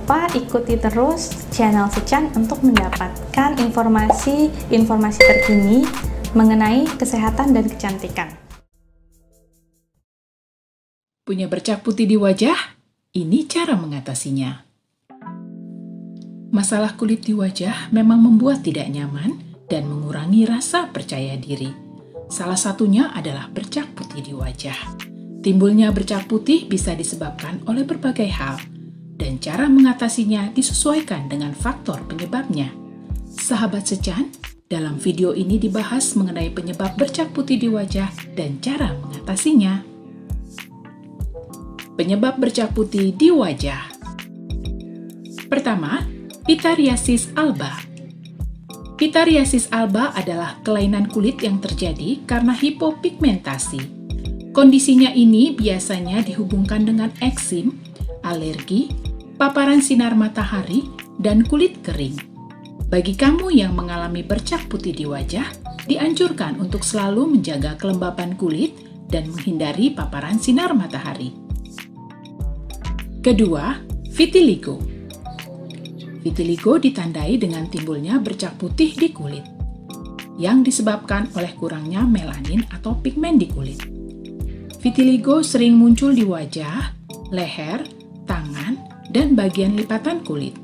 lupa ikuti terus channel Sechan untuk mendapatkan informasi terkini mengenai kesehatan dan kecantikan. Punya bercak putih di wajah? Ini cara mengatasinya. Masalah kulit di wajah memang membuat tidak nyaman dan mengurangi rasa percaya diri. Salah satunya adalah bercak putih di wajah. Timbulnya bercak putih bisa disebabkan oleh berbagai hal, dan cara mengatasinya disesuaikan dengan faktor penyebabnya. Sahabat Sechan, dalam video ini dibahas mengenai penyebab bercak putih di wajah dan cara mengatasinya. Penyebab bercak putih di wajah. Pertama, pityriasis alba. Pityriasis alba adalah kelainan kulit yang terjadi karena hipopigmentasi. Kondisinya ini biasanya dihubungkan dengan eksim, alergi, paparan sinar matahari, dan kulit kering. Bagi kamu yang mengalami bercak putih di wajah, dianjurkan untuk selalu menjaga kelembapan kulit dan menghindari paparan sinar matahari. Kedua, vitiligo. Vitiligo ditandai dengan timbulnya bercak putih di kulit, yang disebabkan oleh kurangnya melanin atau pigmen di kulit. Vitiligo sering muncul di wajah, leher, tangan, dan bagian lipatan kulit.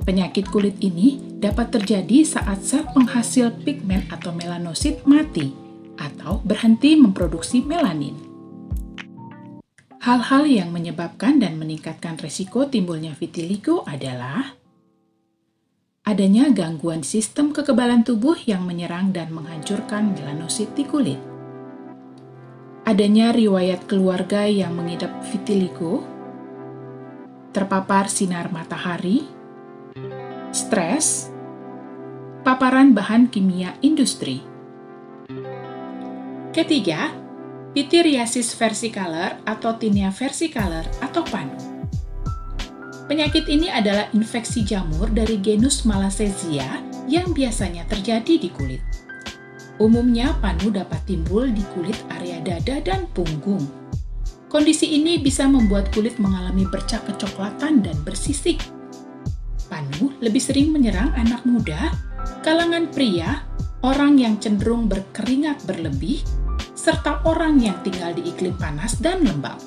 Penyakit kulit ini dapat terjadi saat sel penghasil pigmen atau melanosit mati atau berhenti memproduksi melanin. Hal-hal yang menyebabkan dan meningkatkan risiko timbulnya vitiligo adalah adanya gangguan sistem kekebalan tubuh yang menyerang dan menghancurkan melanosit di kulit. Adanya riwayat keluarga yang mengidap vitiligo, terpapar sinar matahari, stres, paparan bahan kimia industri. Ketiga, pityriasis versicolor atau tinea versicolor atau panu. Penyakit ini adalah infeksi jamur dari genus Malassezia yang biasanya terjadi di kulit. Umumnya panu dapat timbul di kulit area dada dan punggung. Kondisi ini bisa membuat kulit mengalami bercak kecoklatan dan bersisik. Panu lebih sering menyerang anak muda, kalangan pria, orang yang cenderung berkeringat berlebih, serta orang yang tinggal di iklim panas dan lembab.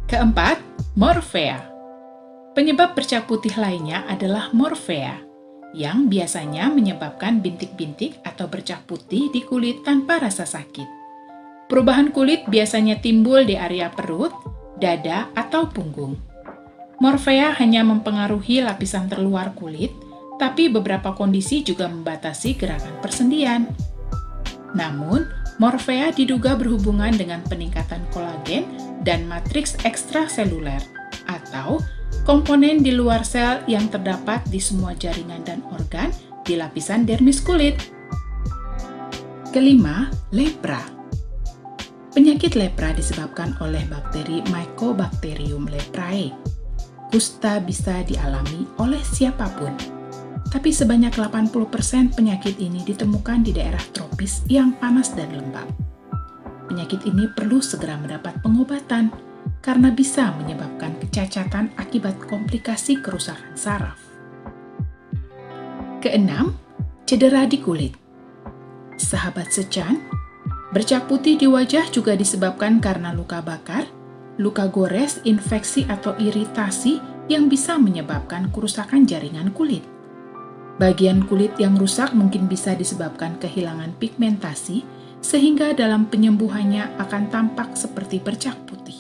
Keempat, morphea. Penyebab bercak putih lainnya adalah morphea, yang biasanya menyebabkan bintik-bintik atau bercak putih di kulit tanpa rasa sakit. Perubahan kulit biasanya timbul di area perut, dada, atau punggung. Morphea hanya mempengaruhi lapisan terluar kulit, tapi beberapa kondisi juga membatasi gerakan persendian. Namun, morphea diduga berhubungan dengan peningkatan kolagen dan matriks ekstraseluler atau komponen di luar sel yang terdapat di semua jaringan dan organ di lapisan dermis kulit. Kelima, lepra. Penyakit lepra disebabkan oleh bakteri Mycobacterium leprae. Kusta bisa dialami oleh siapapun, tapi sebanyak 80% penyakit ini ditemukan di daerah tropis yang panas dan lembab. Penyakit ini perlu segera mendapat pengobatan karena bisa menyebabkan kecacatan akibat komplikasi kerusakan saraf. Keenam, cedera di kulit. Sahabat Sechan, bercak putih di wajah juga disebabkan karena luka bakar, luka gores, infeksi atau iritasi yang bisa menyebabkan kerusakan jaringan kulit. Bagian kulit yang rusak mungkin bisa disebabkan kehilangan pigmentasi, sehingga dalam penyembuhannya akan tampak seperti bercak putih.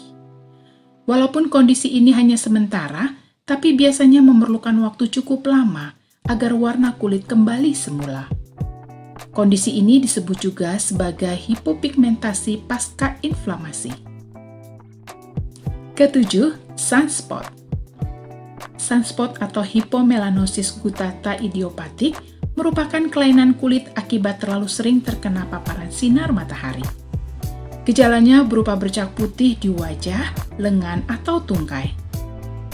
Walaupun kondisi ini hanya sementara, tapi biasanya memerlukan waktu cukup lama agar warna kulit kembali semula. Kondisi ini disebut juga sebagai hipopigmentasi pasca inflamasi. Ketujuh, sunspot. Sunspot atau hipomelanosis gutata idiopatik merupakan kelainan kulit akibat terlalu sering terkena paparan sinar matahari. Gejalanya berupa bercak putih di wajah, lengan, atau tungkai.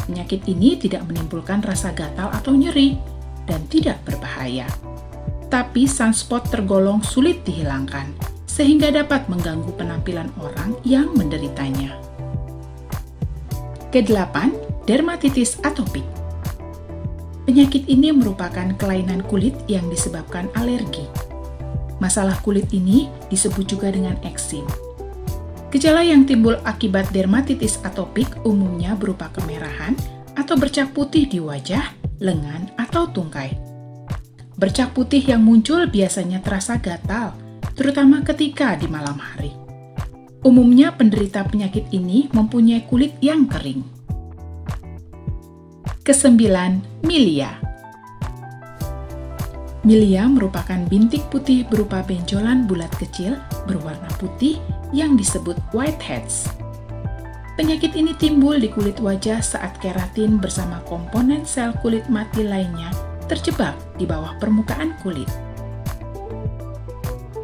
Penyakit ini tidak menimbulkan rasa gatal atau nyeri dan tidak berbahaya. Tapi sunspot tergolong sulit dihilangkan, sehingga dapat mengganggu penampilan orang yang menderitanya. Kedelapan, dermatitis atopik. Penyakit ini merupakan kelainan kulit yang disebabkan alergi. Masalah kulit ini disebut juga dengan eksim. Gejala yang timbul akibat dermatitis atopik umumnya berupa kemerahan atau bercak putih di wajah, lengan, atau tungkai. Bercak putih yang muncul biasanya terasa gatal, terutama ketika di malam hari. Umumnya penderita penyakit ini mempunyai kulit yang kering. Kesembilan, milia. Milia merupakan bintik putih berupa benjolan bulat kecil berwarna putih yang disebut whiteheads. Penyakit ini timbul di kulit wajah saat keratin bersama komponen sel kulit mati lainnya terjebak di bawah permukaan kulit.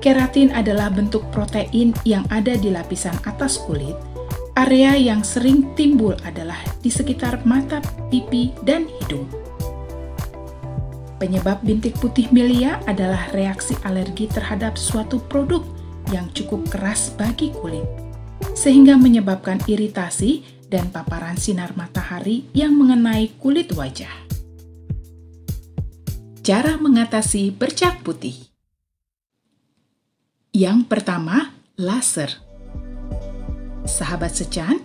Keratin adalah bentuk protein yang ada di lapisan atas kulit. Area yang sering timbul adalah di sekitar mata, pipi, dan hidung. Penyebab bintik putih milia adalah reaksi alergi terhadap suatu produk yang cukup keras bagi kulit, sehingga menyebabkan iritasi dan paparan sinar matahari yang mengenai kulit wajah. Cara mengatasi bercak putih. Yang pertama, laser. Sahabat Secan,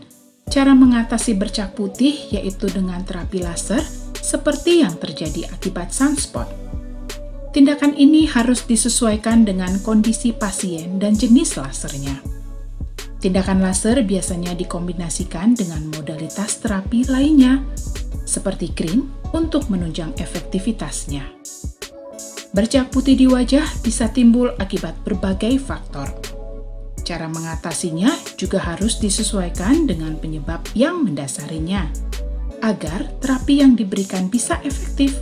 cara mengatasi bercak putih yaitu dengan terapi laser seperti yang terjadi akibat sunspot. Tindakan ini harus disesuaikan dengan kondisi pasien dan jenis lasernya. Tindakan laser biasanya dikombinasikan dengan modalitas terapi lainnya, seperti krim untuk menunjang efektivitasnya. Bercak putih di wajah bisa timbul akibat berbagai faktor. Cara mengatasinya juga harus disesuaikan dengan penyebab yang mendasarinya, agar terapi yang diberikan bisa efektif.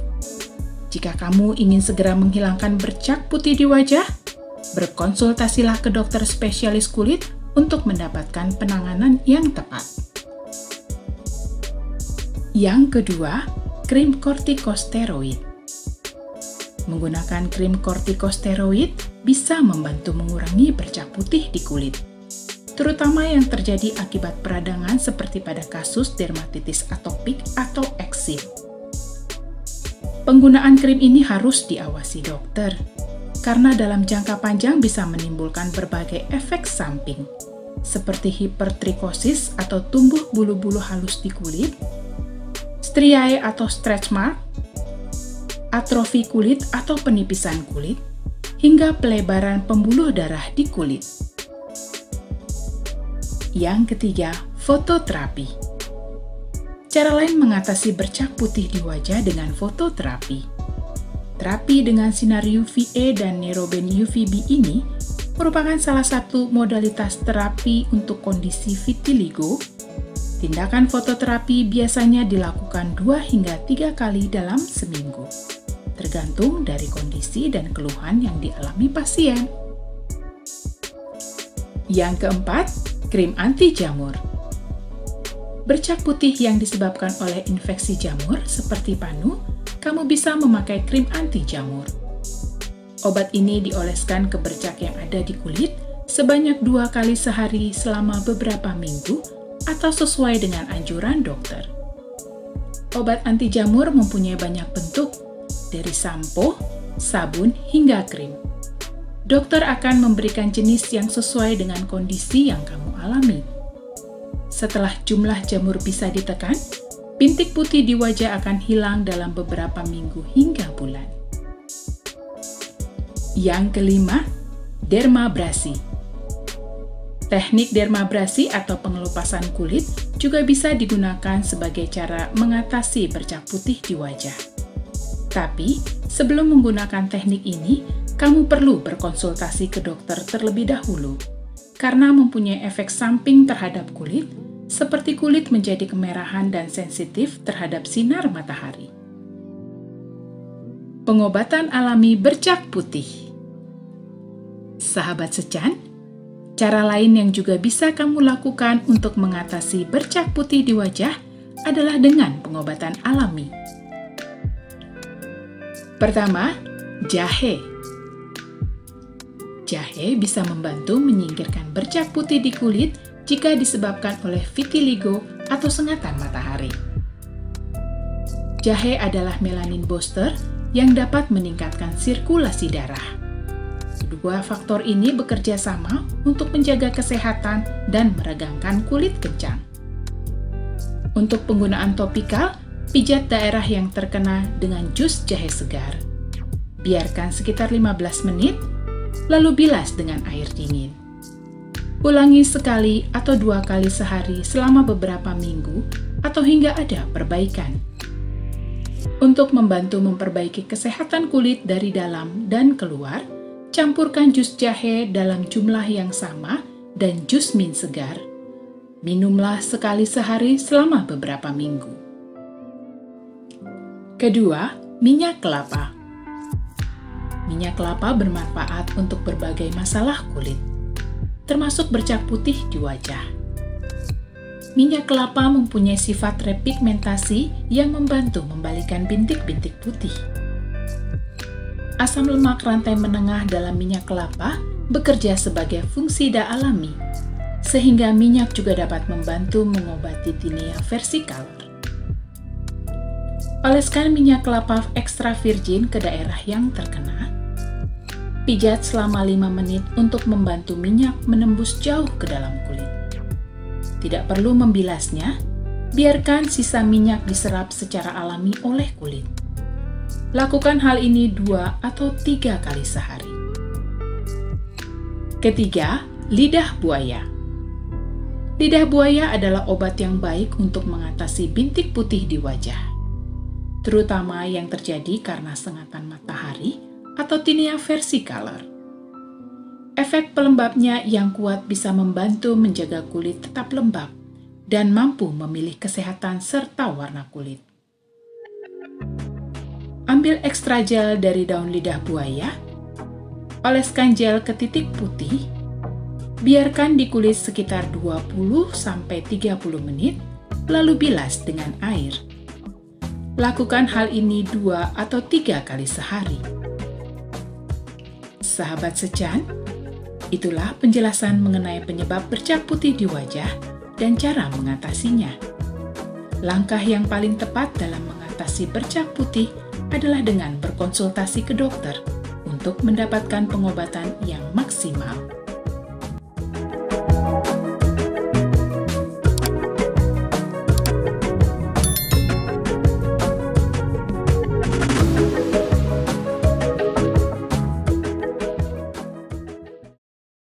Jika kamu ingin segera menghilangkan bercak putih di wajah, berkonsultasilah ke dokter spesialis kulit untuk mendapatkan penanganan yang tepat. Yang kedua, krim kortikosteroid. Menggunakan krim kortikosteroid bisa membantu mengurangi bercak putih di kulit, terutama yang terjadi akibat peradangan seperti pada kasus dermatitis atopik atau eksim. Penggunaan krim ini harus diawasi dokter, karena dalam jangka panjang bisa menimbulkan berbagai efek samping, seperti hipertrikosis atau tumbuh bulu-bulu halus di kulit, striae atau stretch mark, atrofi kulit atau penipisan kulit, hingga pelebaran pembuluh darah di kulit. Yang ketiga, fototerapi. Cara lain mengatasi bercak putih di wajah dengan fototerapi. Terapi dengan sinar UVA dan neuroben UVB ini merupakan salah satu modalitas terapi untuk kondisi vitiligo. Tindakan fototerapi biasanya dilakukan 2 hingga 3 kali dalam seminggu, tergantung dari kondisi dan keluhan yang dialami pasien. Yang keempat, krim anti jamur. Bercak putih yang disebabkan oleh infeksi jamur seperti panu, kamu bisa memakai krim anti jamur. Obat ini dioleskan ke bercak yang ada di kulit sebanyak 2 kali sehari selama beberapa minggu atau sesuai dengan anjuran dokter. Obat anti jamur mempunyai banyak bentuk, dari sampo, sabun, hingga krim. Dokter akan memberikan jenis yang sesuai dengan kondisi yang kamu alami. Setelah jumlah jamur bisa ditekan, bintik putih di wajah akan hilang dalam beberapa minggu hingga bulan. Yang kelima, dermabrasi. Teknik dermabrasi atau pengelupasan kulit juga bisa digunakan sebagai cara mengatasi bercak putih di wajah. Tapi, sebelum menggunakan teknik ini, kamu perlu berkonsultasi ke dokter terlebih dahulu, karena mempunyai efek samping terhadap kulit, seperti kulit menjadi kemerahan dan sensitif terhadap sinar matahari. Pengobatan alami bercak putih. Sahabat Secan, cara lain yang juga bisa kamu lakukan untuk mengatasi bercak putih di wajah adalah dengan pengobatan alami. Pertama, jahe. Jahe bisa membantu menyingkirkan bercak putih di kulit jika disebabkan oleh vitiligo atau sengatan matahari. Jahe adalah melanin booster yang dapat meningkatkan sirkulasi darah. Kedua faktor ini bekerja sama untuk menjaga kesehatan dan meregangkan kulit kencang. Untuk penggunaan topikal, pijat daerah yang terkena dengan jus jahe segar. Biarkan sekitar 15 menit, lalu bilas dengan air dingin. Ulangi sekali atau 2 kali sehari selama beberapa minggu atau hingga ada perbaikan. Untuk membantu memperbaiki kesehatan kulit dari dalam dan keluar, campurkan jus jahe dalam jumlah yang sama dan jus mint segar. Minumlah sekali sehari selama beberapa minggu. Kedua, minyak kelapa. Minyak kelapa bermanfaat untuk berbagai masalah kulit, termasuk bercak putih di wajah. Minyak kelapa mempunyai sifat repigmentasi yang membantu membalikan bintik-bintik putih. Asam lemak rantai menengah dalam minyak kelapa bekerja sebagai fungisida alami, sehingga minyak juga dapat membantu mengobati tinea versicolor. Oleskan minyak kelapa ekstra virgin ke daerah yang terkena. Pijat selama 5 menit untuk membantu minyak menembus jauh ke dalam kulit. Tidak perlu membilasnya, biarkan sisa minyak diserap secara alami oleh kulit. Lakukan hal ini 2 atau 3 kali sehari. Ketiga, lidah buaya. Lidah buaya adalah obat yang baik untuk mengatasi bintik putih di wajah, terutama yang terjadi karena sengatan matahari atau tinea versicolor. Efek pelembabnya yang kuat bisa membantu menjaga kulit tetap lembab dan mampu memilih kesehatan serta warna kulit. Ambil ekstra gel dari daun lidah buaya, oleskan gel ke titik putih, biarkan di kulit sekitar 20-30 menit, lalu bilas dengan air. Lakukan hal ini 2 atau 3 kali sehari. Sahabat Secan, itulah penjelasan mengenai penyebab bercak putih di wajah dan cara mengatasinya. Langkah yang paling tepat dalam mengatasi bercak putih adalah dengan berkonsultasi ke dokter untuk mendapatkan pengobatan yang maksimal.